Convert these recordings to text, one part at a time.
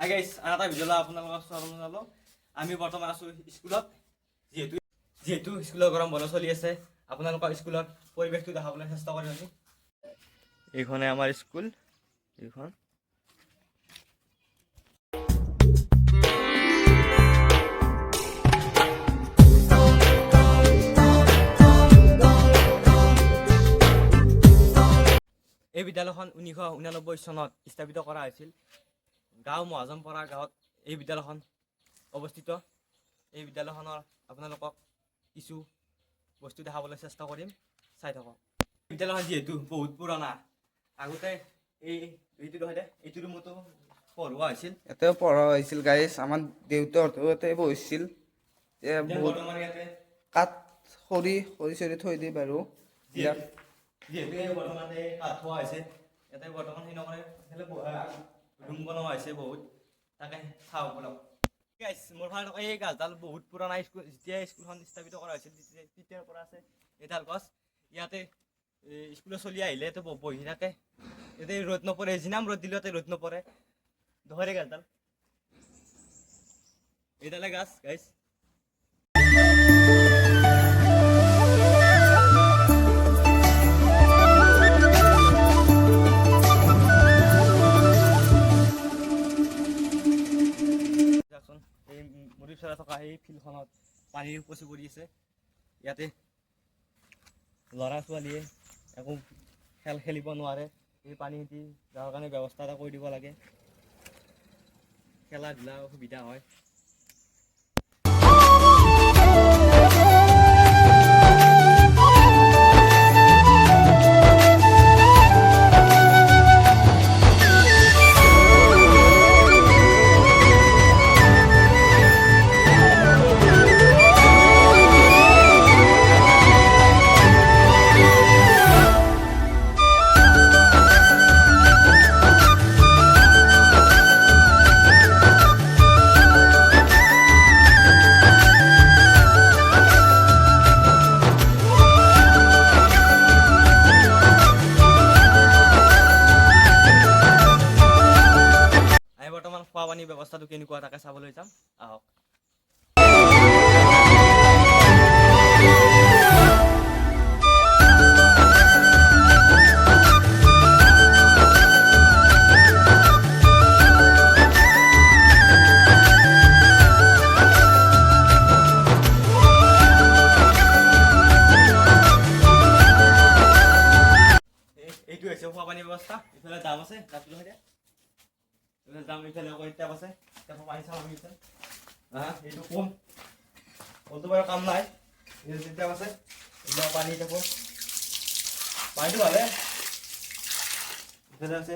Hi guys, আন এটা ভিডিঅ'লৈ আপোনালোকক স্বাগতম জনালোঁ। আমি বৰ্তমান আছোঁ স্কুলত। যিহেতু স্কুলৰ গৰম বন্ধ চলি আছে, আপোনালোকৰ স্কুলৰ পৰিৱেশটো দেখাবলৈ চেষ্টা কৰিম আমি। এইখনে আমাৰ স্কুল। এইখন এই বিদ্যালয়খন 1989 চনত স্থাপিত কৰা হৈছিল। গাঁও মহাজনপৰা গাঁৱত এই বিদ্যালয়খন অৱস্থিত। এই বিদ্যালয়খনৰ আপোনালোকক কিছু বস্তু দেখাবলৈ চেষ্টা কৰিম, চাই থাকক। বিদ্যালয়খন যিহেতু বহুত পুৰণা, আগতে এইটো ৰুমতো পঢ়োৱা হৈছিল। ইয়াতে পঢ়া হৈছিল গাইজ, আমাৰ দেউতাহঁতো ইয়াতে বহিছিল। বৰ্তমান ইয়াতে কাঠ খৰি চৰি থৈ দিয়ে বাৰু। যিহেতু বৰ্তমান কাঠ থোৱা হৈছে, ইয়াতে বৰ্তমান সেই নকৰে ৰুম বনোৱা হৈছে বহুত। তাকে চাওঁ বলক। মোৰ ফালে এই গাছডাল বহুত পুৰণা। যেতিয়া স্কুলখন স্থাপিত কৰা হৈছিল তেতিয়াৰ পৰা আছে এইডাল গছ। ইয়াতে স্কুলত চলি আহিলে ইয়াতে বহি থাকে। ইয়াতে ৰ'দ নপৰে, যিনাম ৰ'দ দিলেও ইয়াতে ৰ'দ নপৰে। দহৰে গাছডাল, এইডালে গাছ গাইছ। নদীৰ চৰা থকা সেই ফিল্ডখনত পানীৰ উপচি পৰি আছে। ইয়াতে ল'ৰা ছোৱালীয়ে একো খেল খেলিব নোৱাৰে। এই পানী দি যাৰ কাৰণে ব্যৱস্থা এটা কৰি দিব লাগে, খেলা ধূলা সুবিধা হয়। বৰ্তমান খোৱা পানীৰ ব্যৱস্থাটো কেনেকুৱা তাকে চাবলৈ যাম, আহক। এইটো হৈছে খোৱা পানীৰ ব্যৱস্থা। ইফালে দাম আছে, দামটো হয় দাম ইফালে আকৌ টেপ আছে, টেপৰ পানী চাওঁ আমি ইফালে। এইটো কলটো বাৰু কাম নাই, টেপ আছে, এইবিলাক পানী টেপৰ পানীটো ভালে। ইফালে আছে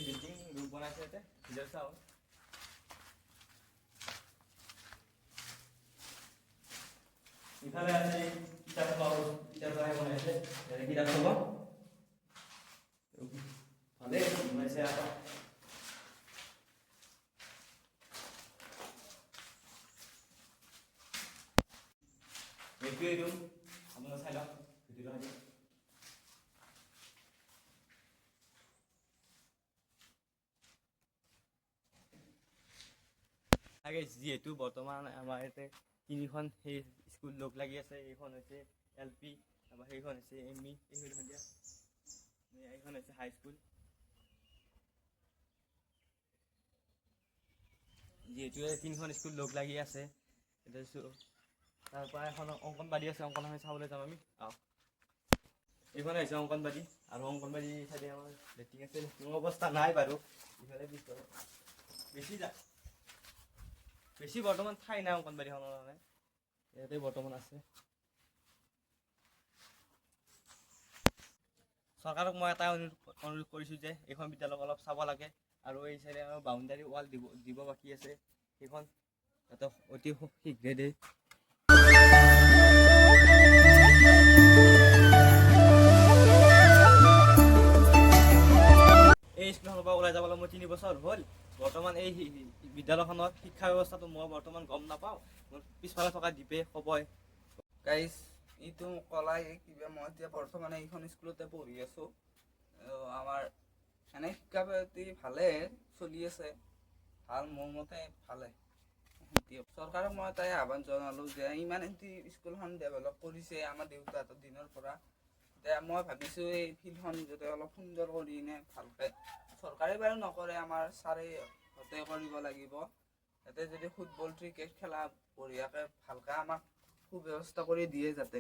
বিল্ডিং ৰূপ বনাইছে ইয়াতে। ভিডিঅ' চাওঁ। ইফালে আছে কিতাপ বনাইছে, কিতাপ থব ভালে বনাইছে। আকৌ এইটোৱেই ৰুম, আপোনালোকে চাই লওক ভিডিঅ'টো। যিহেতু বৰ্তমান আমাৰ ইয়াতে তিনিখন সেই স্কুল লগ লাগি আছে। এইখন হৈছে LP, তাৰপৰা সেইখন হৈছে ME, এইখন হৈছে হাইস্কুল। যিহেতু তিনিখন স্কুল লগ লাগি আছে, তাৰপৰা এখন অংগনবাদী আছে, অংগনবাদী চাবলৈ যাম আমি। এইখনে হৈছে অংগনবাদী, আৰু অংগনবাদী চাইডে আমাৰ লেট্ৰিন আছে। লেট্ৰিনৰ অৱস্থা নাই বাৰু, ইফালে বেছি বৰ্তমান ঠাই নাই অংগনবাদীখনৰ কাৰণে। ইয়াতে বৰ্তমান আছে। চৰকাৰক মই এটা অনুৰোধ কৰিছোঁ যে এইখন বিদ্যালয়ক অলপ চাব লাগে আৰু এই চাইডে আমাৰ বাউণ্ডাৰী ৱাল দিব বাকী আছে, সেইখন যাতে অতি শীঘ্ৰে দিয়ে। এই স্কুলখনৰ পৰা ওলাই যাবলৈ মোৰ 3 বছৰ হ'ল। বৰ্তমান এই বিদ্যালয়খনৰ শিক্ষা ব্যৱস্থাটো মই বৰ্তমান গম নাপাওঁ। মোৰ পিছফালে থকা দ্বীপে ক'বই। গাইজ এইটো কলাই কিবা মই এতিয়া বৰ্তমানে এইখন স্কুলতে পঢ়ি আছোঁ। আমাৰ এনে শিক্ষা পাতি ভালে চলি আছে, ভাল মোৰ মতে ভালে। চৰকাৰক মই তাই আহ্বান জনালোঁ যে ইমান স্কুলখন ডেভেলপ কৰিছে আমাৰ দেউতাহঁতৰ দিনৰ পৰা। এতিয়া মই ভাবিছোঁ এই ফিল্ডখন যাতে অলপ সুন্দৰ কৰি কিনে ভালকৈ, চৰকাৰে বাৰু নকৰে, আমাৰ ছাৰে হতে কৰিব লাগিব। যাতে যদি ফুটবল ক্ৰিকেট খেলা বঢ়িয়াকৈ ভালকৈ আমাক সুব্যৱস্থা কৰি দিয়ে যাতে।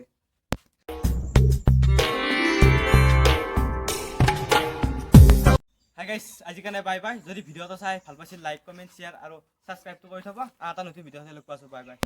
হাই গাইছ, আজি কাৰণে বাই বাই। যদি ভিডিঅ'টো চাই ভাল পাইছিল লাইক কমেণ্ট শ্বেয়াৰ আৰু ছাবস্ক্ৰাইবটো কৰি থ'বা। আৰু এটা নতুন ভিডিঅ' চাই লগ পাইছোঁ। Bye bye.